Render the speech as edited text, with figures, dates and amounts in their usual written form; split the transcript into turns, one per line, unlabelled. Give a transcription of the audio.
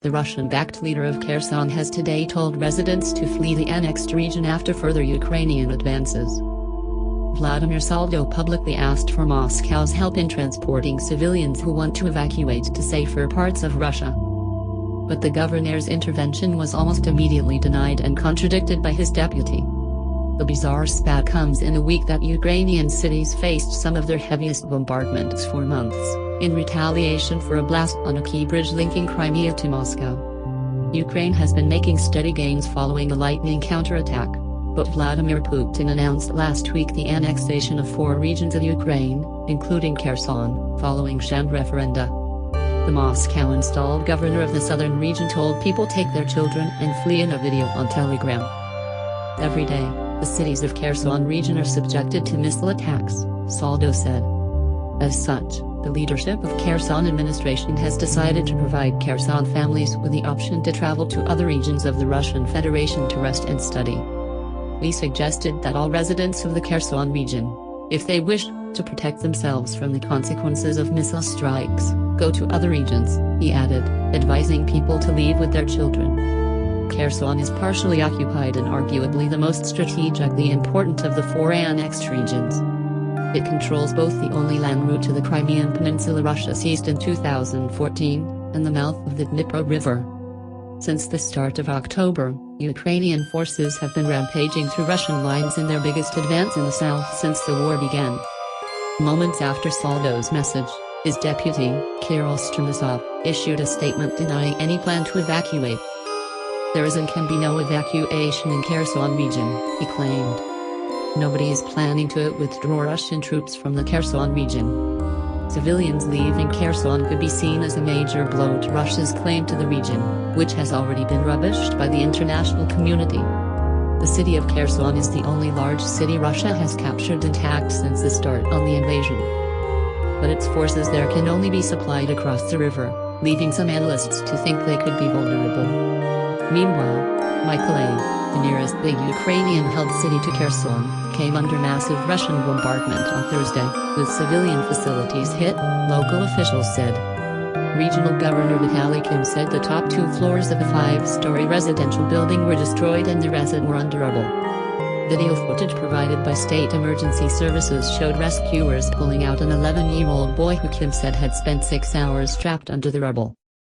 The Russian-backed leader of Kherson has today told residents to flee the annexed region after further Ukrainian advances. Vladimir Saldo publicly asked for Moscow's help in transporting civilians who want to evacuate to safer parts of Russia. But the governor's intervention was almost immediately denied and contradicted by his deputy. The bizarre spat comes in a week that Ukrainian cities faced some of their heaviest bombardments for months, in retaliation for a blast on a key bridge linking Crimea to Moscow. Ukraine has been making steady gains following a lightning counterattack, but Vladimir Putin announced last week the annexation of 4 regions of Ukraine, including Kherson, following sham referenda. The Moscow-installed governor of the southern region told people take their children and flee in a video on Telegram. Every day, the cities of Kherson region are subjected to missile attacks, Saldo said. As such, the leadership of Kherson administration has decided to provide Kherson families with the option to travel to other regions of the Russian Federation to rest and study. We suggested that all residents of the Kherson region, if they wish to protect themselves from the consequences of missile strikes, go to other regions, he added, advising people to leave with their children. Kherson is partially occupied and arguably the most strategically important of the 4 annexed regions. It controls both the only land route to the Crimean Peninsula Russia seized in 2014, and the mouth of the Dnipro River. Since the start of October, Ukrainian forces have been rampaging through Russian lines in their biggest advance in the south since the war began. Moments after Saldo's message, his deputy, Kirill issued a statement denying any plan to evacuate. There is and can be no evacuation in Kherson region, he claimed. Nobody is planning to withdraw Russian troops from the Kherson region. Civilians leaving Kherson could be seen as a major blow to Russia's claim to the region, which has already been rubbished by the international community. The city of Kherson is the only large city Russia has captured intact since the start of the invasion. But its forces there can only be supplied across the river, leading some analysts to think they could be vulnerable. Meanwhile, Mykolaiv, the nearest big Ukrainian-held city to Kherson, came under massive Russian bombardment on Thursday, with civilian facilities hit, local officials said. Regional Governor Vitali said the top 2 floors of a 5-story residential building were destroyed and the rest were under rubble. Video footage provided by state emergency services showed rescuers pulling out an 11-year-old boy who Kim said had spent 6 hours trapped under the rubble.